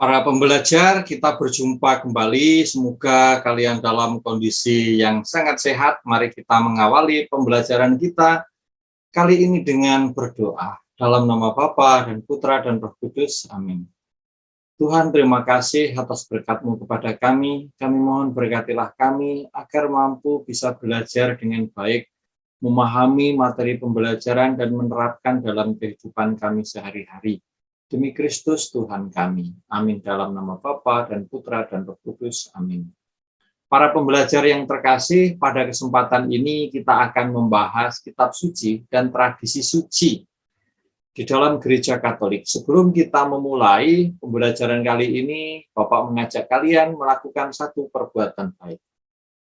Para pembelajar, kita berjumpa kembali. Semoga kalian dalam kondisi yang sangat sehat. Mari kita mengawali pembelajaran kita kali ini dengan berdoa. Dalam nama Bapa dan Putra dan Roh Kudus. Amin. Tuhan, terima kasih atas berkat-Mu kepada kami. Kami mohon berkatilah kami agar mampu bisa belajar dengan baik, memahami materi pembelajaran dan menerapkan dalam kehidupan kami sehari-hari. Demi Kristus Tuhan kami. Amin. Dalam nama Bapa dan Putra dan Roh Kudus. Amin. Para pembelajar yang terkasih, pada kesempatan ini kita akan membahas kitab suci dan tradisi suci di dalam gereja Katolik. Sebelum kita memulai pembelajaran kali ini, Bapak mengajak kalian melakukan satu perbuatan baik.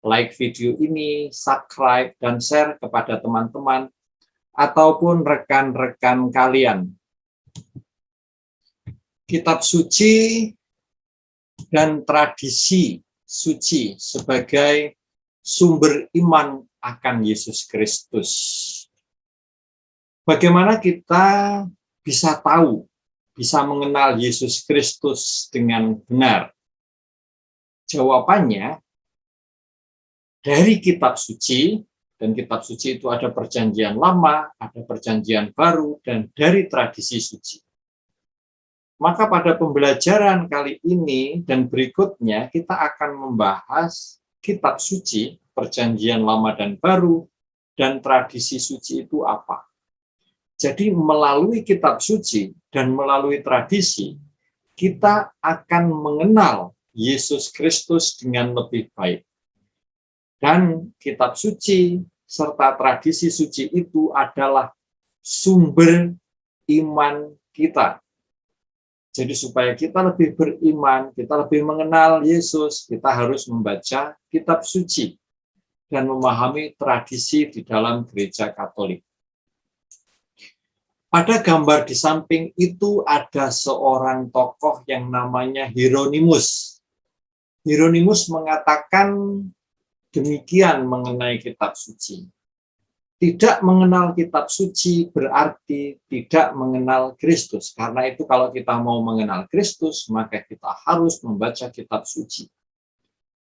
Like video ini, subscribe, dan share kepada teman-teman ataupun rekan-rekan kalian. Kitab suci dan tradisi suci sebagai sumber iman akan Yesus Kristus. Bagaimana kita bisa tahu, bisa mengenal Yesus Kristus dengan benar? Jawabannya dari kitab suci, dan kitab suci itu ada perjanjian lama, ada perjanjian baru, dan dari tradisi suci. Maka pada pembelajaran kali ini dan berikutnya kita akan membahas kitab suci, perjanjian lama dan baru, dan tradisi suci itu apa. Jadi melalui kitab suci dan melalui tradisi, kita akan mengenal Yesus Kristus dengan lebih baik. Dan kitab suci serta tradisi suci itu adalah sumber iman kita. Jadi supaya kita lebih beriman, kita lebih mengenal Yesus, kita harus membaca kitab suci dan memahami tradisi di dalam gereja Katolik. Pada gambar di samping itu ada seorang tokoh yang namanya Hieronymus. Hieronymus mengatakan demikian mengenai kitab suci. Tidak mengenal kitab suci berarti tidak mengenal Kristus. Karena itu kalau kita mau mengenal Kristus, maka kita harus membaca kitab suci.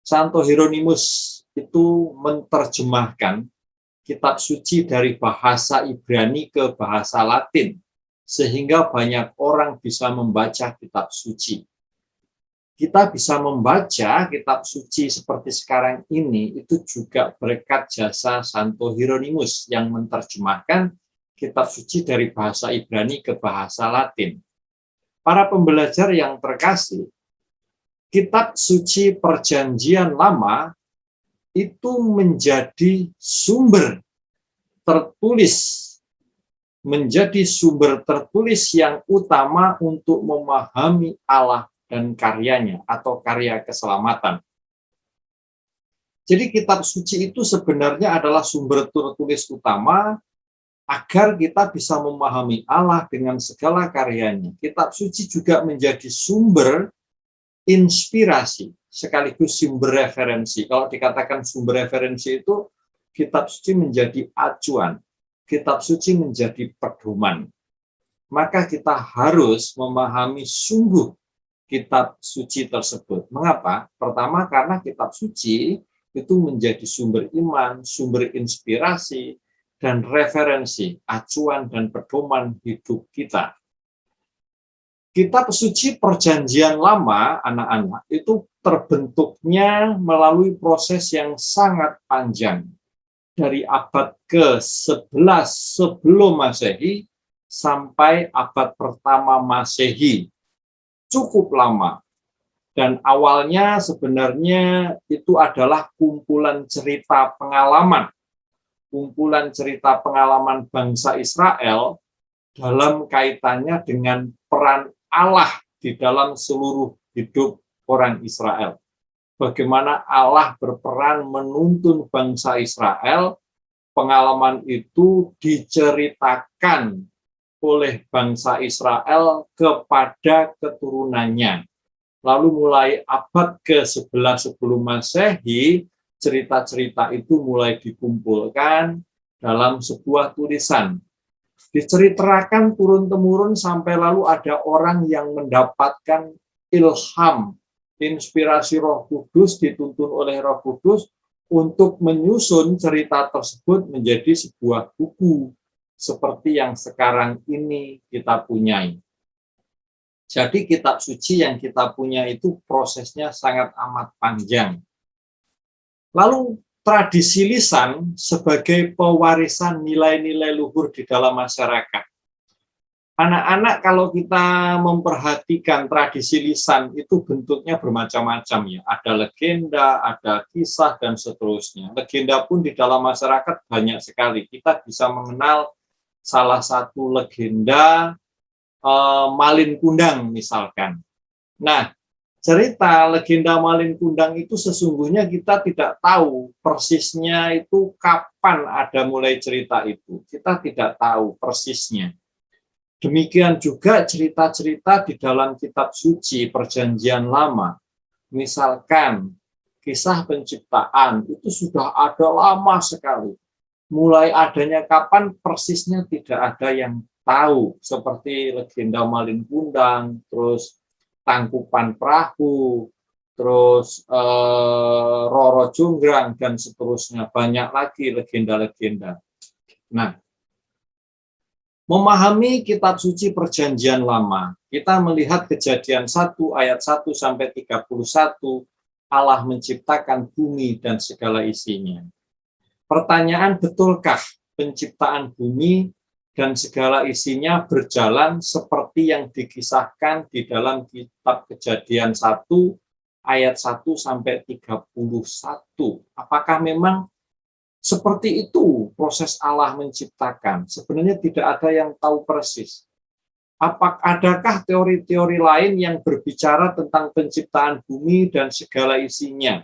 Santo Hieronymus itu menerjemahkan kitab suci dari bahasa Ibrani ke bahasa Latin, sehingga banyak orang bisa membaca kitab suci. Kita bisa membaca kitab suci seperti sekarang ini itu juga berkat jasa Santo Hieronymus yang menerjemahkan kitab suci dari bahasa Ibrani ke bahasa Latin. Para pembelajar yang terkasih, kitab suci perjanjian lama itu menjadi sumber tertulis yang utama untuk memahami Allah dan karyanya atau karya keselamatan. Jadi kitab suci itu sebenarnya adalah sumber tertulis utama agar kita bisa memahami Allah dengan segala karyanya. Kitab suci juga menjadi sumber inspirasi sekaligus sumber referensi. Kalau dikatakan sumber referensi itu kitab suci menjadi acuan, kitab suci menjadi pedoman. Maka kita harus memahami sungguh kitab suci tersebut. Mengapa? Pertama, karena kitab suci itu menjadi sumber iman, sumber inspirasi, dan referensi, acuan dan pedoman hidup kita. Kitab suci perjanjian lama, anak-anak, itu terbentuknya melalui proses yang sangat panjang. Dari abad ke-11 sebelum Masehi sampai abad pertama Masehi. Cukup lama. Dan awalnya sebenarnya itu adalah kumpulan cerita pengalaman. Kumpulan cerita pengalaman bangsa Israel dalam kaitannya dengan peran Allah di dalam seluruh hidup orang Israel. Bagaimana Allah berperan menuntun bangsa Israel, pengalaman itu diceritakan oleh bangsa Israel kepada keturunannya. Lalu mulai abad ke-11 sebelum Masehi, cerita-cerita itu mulai dikumpulkan dalam sebuah tulisan. Diceritakan turun-temurun sampai lalu ada orang yang mendapatkan ilham, inspirasi Roh Kudus, dituntun oleh Roh Kudus untuk menyusun cerita tersebut menjadi sebuah buku seperti yang sekarang ini kita punyai. Jadi kitab suci yang kita punya itu prosesnya sangat amat panjang. Lalu tradisi lisan sebagai pewarisan nilai-nilai luhur di dalam masyarakat. Anak-anak kalau kita memperhatikan tradisi lisan itu bentuknya bermacam-macam ya. Ada legenda, ada kisah, dan seterusnya. Legenda pun di dalam masyarakat banyak sekali. Kita bisa mengenal salah satu legenda Malin Kundang misalkan. Nah, cerita legenda Malin Kundang itu sesungguhnya kita tidak tahu persisnya itu kapan ada mulai cerita itu. Kita tidak tahu persisnya. Demikian juga cerita-cerita di dalam kitab suci Perjanjian Lama. Misalkan kisah penciptaan itu sudah ada lama sekali. Mulai adanya kapan persisnya tidak ada yang tahu. Seperti legenda Malin Kundang, terus Tangkupan Perahu, terus Roro Jonggrang, dan seterusnya. Banyak lagi legenda-legenda. Nah, memahami kitab suci Perjanjian Lama, kita melihat Kejadian 1 ayat 1 sampai 31, Allah menciptakan bumi dan segala isinya. Pertanyaan, betulkah penciptaan bumi dan segala isinya berjalan seperti yang dikisahkan di dalam kitab Kejadian 1 ayat 1 sampai 31? Apakah memang seperti itu proses Allah menciptakan? Sebenarnya tidak ada yang tahu persis. Adakah teori-teori lain yang berbicara tentang penciptaan bumi dan segala isinya?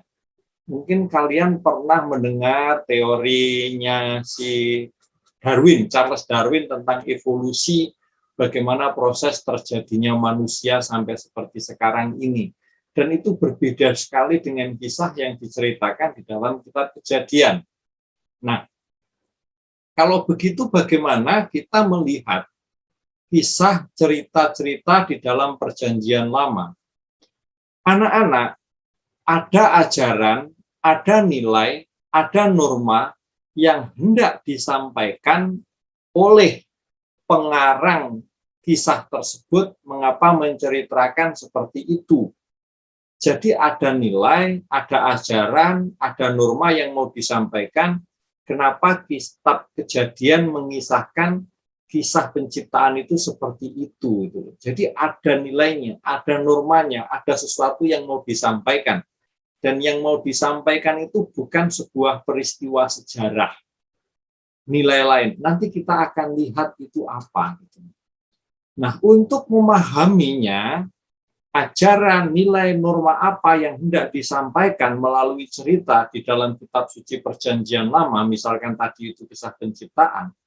Mungkin kalian pernah mendengar teorinya si Darwin, Charles Darwin, tentang evolusi, bagaimana proses terjadinya manusia sampai seperti sekarang ini. Dan itu berbeda sekali dengan kisah yang diceritakan di dalam kitab Kejadian. Nah, kalau begitu bagaimana kita melihat kisah cerita-cerita di dalam Perjanjian Lama? Anak-anak, ada ajaran, ada nilai, ada norma yang hendak disampaikan oleh pengarang kisah tersebut, mengapa menceritakan seperti itu. Jadi ada nilai, ada ajaran, ada norma yang mau disampaikan. Kenapa kitab Kejadian mengisahkan kisah penciptaan itu seperti itu. Jadi ada nilainya, ada normanya, ada sesuatu yang mau disampaikan. Dan yang mau disampaikan itu bukan sebuah peristiwa sejarah. Nilai lain. Nanti kita akan lihat itu apa. Nah, untuk memahaminya, ajaran, nilai, norma apa yang hendak disampaikan melalui cerita di dalam kitab suci Perjanjian Lama, misalkan tadi itu kisah penciptaan,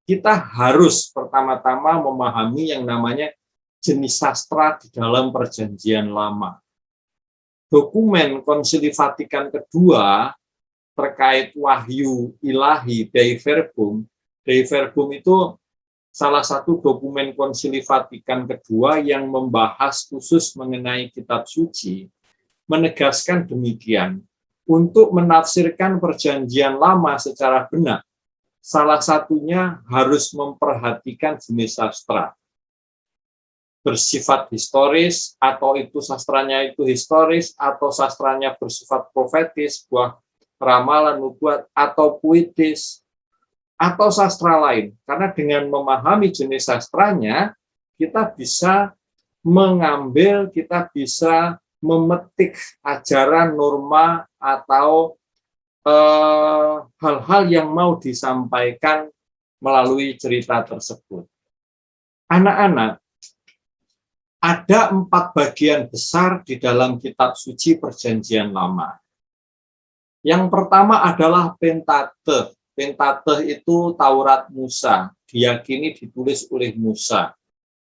kita harus pertama-tama memahami yang namanya jenis sastra di dalam Perjanjian Lama. Dokumen Konsili Vatikan kedua terkait wahyu ilahi Dei Verbum. Dei Verbum itu salah satu dokumen Konsili Vatikan kedua yang membahas khusus mengenai kitab suci, menegaskan demikian. Untuk menafsirkan Perjanjian Lama secara benar, salah satunya harus memperhatikan jenis sastra. Bersifat historis, atau itu sastranya itu historis, atau sastranya bersifat profetis, buah ramalan, nubuat, atau puitis, atau sastra lain. Karena dengan memahami jenis sastranya, kita bisa mengambil, kita bisa memetik ajaran, norma, atau hal-hal yang mau disampaikan melalui cerita tersebut. Anak-anak, ada 4 bagian besar di dalam kitab suci Perjanjian Lama. Yang pertama adalah Pentateuch. Pentateuch itu Taurat Musa, diyakini ditulis oleh Musa.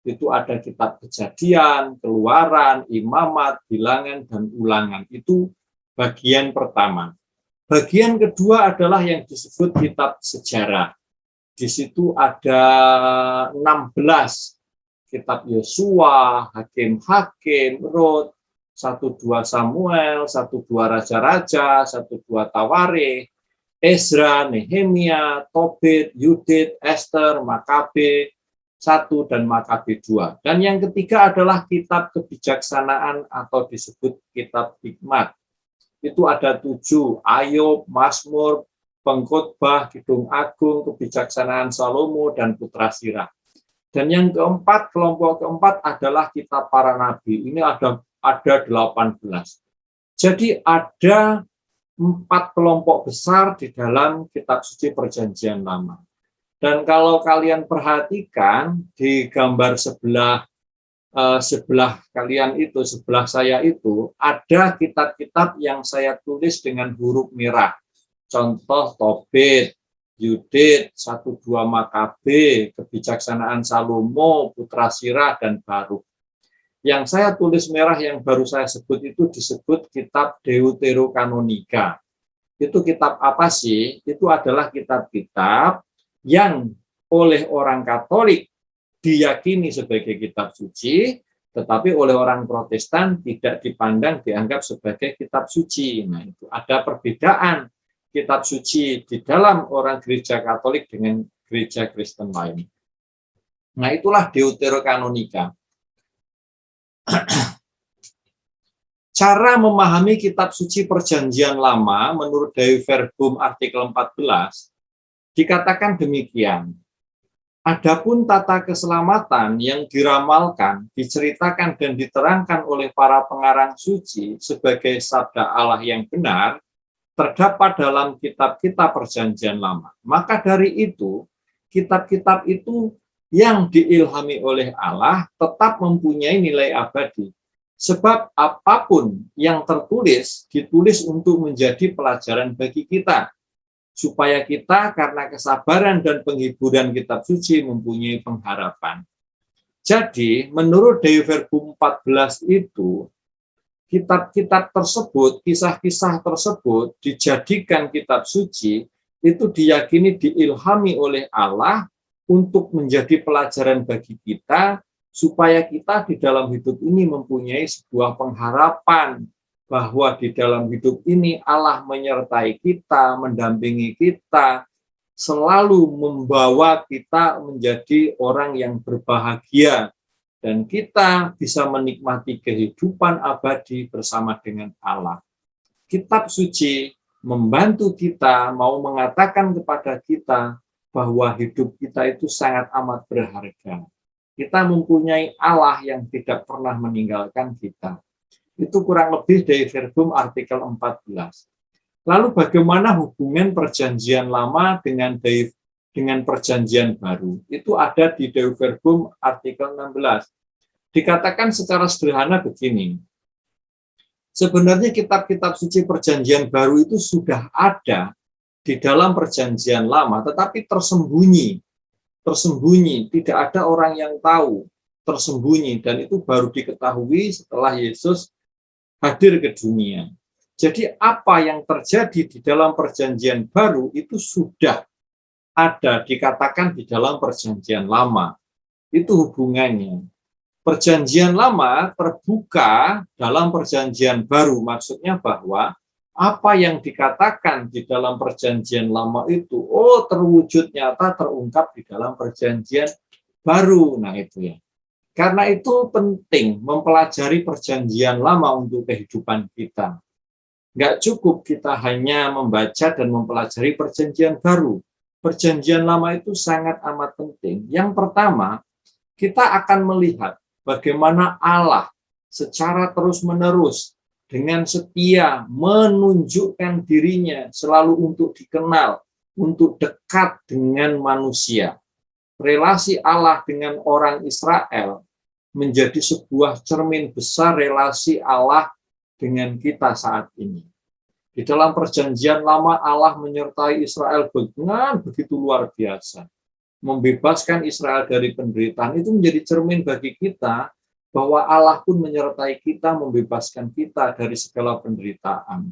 Itu ada kitab Kejadian, Keluaran, Imamat, Bilangan, dan Ulangan. Itu bagian pertama. Bagian kedua adalah yang disebut kitab sejarah. Di situ ada 16 kitab Yosua, Hakim-Hakim, Rut, 1-2 Samuel, 1-2 Raja-Raja, 1-2 Tawarikh, Ezra, Nehemia, Tobit, Yudit, Esther, Makabe 1 dan Makabe 2. Dan yang ketiga adalah kitab kebijaksanaan atau disebut kitab hikmat. Itu ada 7, Ayub, Mazmur, Pengkhotbah, Kidung Agung, Kebijaksanaan Salomo, dan Putra Sirah. Dan yang keempat, kelompok keempat adalah kitab para nabi. Ini ada 18. Jadi ada 4 kelompok besar di dalam kitab suci Perjanjian Lama. Dan kalau kalian perhatikan di gambar sebelah kalian itu, sebelah saya itu, ada kitab-kitab yang saya tulis dengan huruf merah. Contoh Tobit, Yudit, 1-2 Makabe, Kebijaksanaan Salomo, Putra Sirah, dan Baruk. Yang saya tulis merah yang baru saya sebut itu disebut kitab Deuterokanonika. Itu kitab apa sih? Itu adalah kitab-kitab yang oleh orang Katolik diyakini sebagai kitab suci, tetapi oleh orang Protestan tidak dipandang, dianggap sebagai kitab suci. Nah, itu ada perbedaan kitab suci di dalam orang gereja Katolik dengan gereja Kristen lain. Nah, itulah Deuterokanonika. Cara memahami kitab suci Perjanjian Lama menurut Dei Verbum artikel 14 dikatakan demikian. Adapun tata keselamatan yang diramalkan, diceritakan dan diterangkan oleh para pengarang suci sebagai sabda Allah yang benar, terdapat dalam kitab-kitab Perjanjian Lama. Maka dari itu, kitab-kitab itu yang diilhami oleh Allah tetap mempunyai nilai abadi. Sebab apapun yang tertulis, ditulis untuk menjadi pelajaran bagi kita. Supaya kita karena kesabaran dan penghiburan kitab suci mempunyai pengharapan. Jadi, menurut Dei Verbum 14 itu, kitab-kitab tersebut, kisah-kisah tersebut dijadikan kitab suci, itu diyakini diilhami oleh Allah untuk menjadi pelajaran bagi kita, supaya kita di dalam hidup ini mempunyai sebuah pengharapan bahwa di dalam hidup ini Allah menyertai kita, mendampingi kita, selalu membawa kita menjadi orang yang berbahagia, dan kita bisa menikmati kehidupan abadi bersama dengan Allah. Kitab suci membantu kita, mau mengatakan kepada kita bahwa hidup kita itu sangat amat berharga. Kita mempunyai Allah yang tidak pernah meninggalkan kita. Itu kurang lebih Dei Verbum artikel 14. Lalu bagaimana hubungan Perjanjian Lama dengan Perjanjian Baru? Itu ada di Dei Verbum artikel 16. Dikatakan secara sederhana begini. Sebenarnya kitab-kitab suci Perjanjian Baru itu sudah ada di dalam Perjanjian Lama, tetapi tersembunyi, tidak ada orang yang tahu, tersembunyi, dan itu baru diketahui setelah Yesus hadir ke dunia. Jadi apa yang terjadi di dalam Perjanjian Baru itu sudah ada, dikatakan di dalam Perjanjian Lama. Itu hubungannya. Perjanjian Lama terbuka dalam Perjanjian Baru, maksudnya bahwa apa yang dikatakan di dalam Perjanjian Lama itu, terwujud nyata, terungkap di dalam Perjanjian Baru. Nah, itu ya. Karena itu penting mempelajari Perjanjian Lama untuk kehidupan kita. Nggak cukup kita hanya membaca dan mempelajari Perjanjian Baru. Perjanjian Lama itu sangat amat penting. Yang pertama, kita akan melihat bagaimana Allah secara terus-menerus dengan setia menunjukkan dirinya selalu untuk dikenal, untuk dekat dengan manusia. Relasi Allah dengan orang Israel menjadi sebuah cermin besar relasi Allah dengan kita saat ini. Di dalam Perjanjian Lama Allah menyertai Israel dengan begitu luar biasa. Membebaskan Israel dari penderitaan itu menjadi cermin bagi kita bahwa Allah pun menyertai kita, membebaskan kita dari segala penderitaan.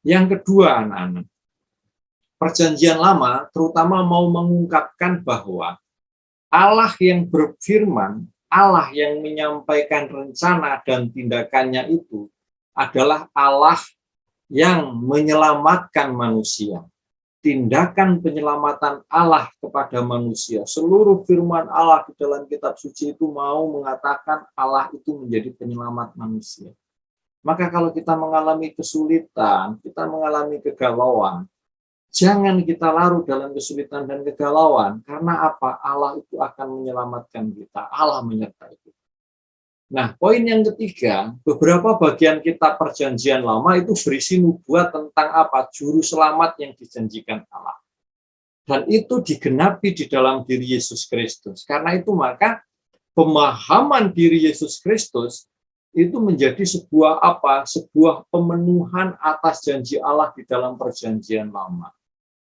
Yang kedua, anak-anak, Perjanjian Lama terutama mau mengungkapkan bahwa Allah yang berfirman Allah yang menyampaikan rencana dan tindakannya itu adalah Allah yang menyelamatkan manusia. Tindakan penyelamatan Allah kepada manusia. Seluruh firman Allah di dalam kitab suci itu mau mengatakan Allah itu menjadi penyelamat manusia. Maka kalau kita mengalami kesulitan, kita mengalami kegalauan, jangan kita larut dalam kesulitan dan kegalauan. Karena apa? Allah itu akan menyelamatkan kita. Allah menyertai kita. Nah, poin yang ketiga, beberapa bagian kitab Perjanjian Lama itu berisi nubuat tentang apa? Juru selamat yang dijanjikan Allah. Dan itu digenapi di dalam diri Yesus Kristus. Karena itu maka pemahaman diri Yesus Kristus itu menjadi sebuah apa? Sebuah pemenuhan atas janji Allah di dalam Perjanjian Lama.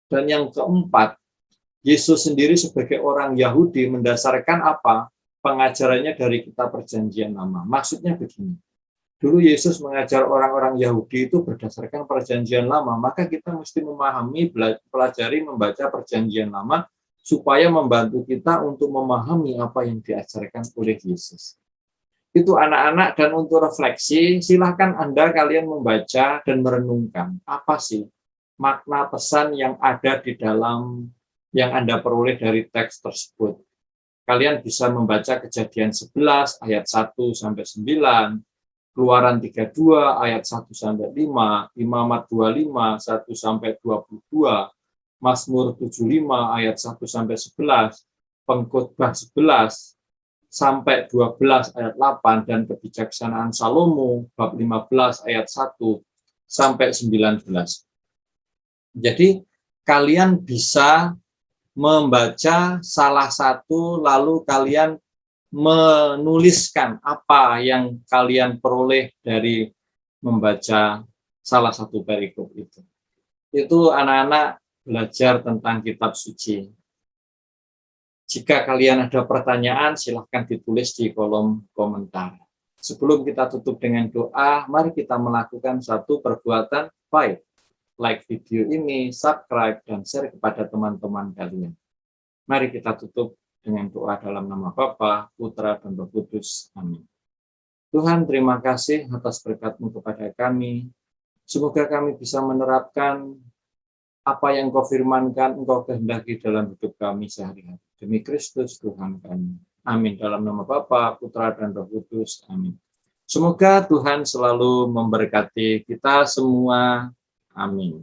Dan yang keempat, Yesus sendiri sebagai orang Yahudi mendasarkan apa? Pengajarannya dari kitab Perjanjian Lama. Maksudnya begini, dulu Yesus mengajar orang-orang Yahudi itu berdasarkan Perjanjian Lama, maka kita mesti memahami, pelajari, membaca Perjanjian Lama, supaya membantu kita untuk memahami apa yang diajarkan oleh Yesus. Itu anak-anak, dan untuk refleksi, silahkan kalian membaca dan merenungkan, apa sih makna pesan yang ada di dalam yang Anda peroleh dari teks tersebut. Kalian bisa membaca Kejadian 11 ayat 1 sampai 9, Keluaran 32 ayat 1 sampai 5, Imamat 25 1 sampai 22, Mazmur 75 ayat 1 sampai 11, Pengkhotbah 11 sampai 12 ayat 8, dan Kebijaksanaan Salomo bab 15 ayat 1 sampai 19. Jadi kalian bisa membaca salah satu, lalu kalian menuliskan apa yang kalian peroleh dari membaca salah satu perikop itu. Itu anak-anak belajar tentang kitab suci. Jika kalian ada pertanyaan, silahkan ditulis di kolom komentar. Sebelum kita tutup dengan doa, mari kita melakukan satu perbuatan baik. Like video ini, subscribe, dan share kepada teman-teman kalian. Mari kita tutup dengan doa dalam nama Bapa, Putra, dan Roh Kudus. Amin. Tuhan, terima kasih atas berkat-Mu kepada kami. Semoga kami bisa menerapkan apa yang Engkau firmankan, Engkau kehendaki dalam hidup kami sehari-hari. Demi Kristus, Tuhan kami. Amin. Dalam nama Bapa, Putra, dan Roh Kudus. Amin. Semoga Tuhan selalu memberkati kita semua. Amin.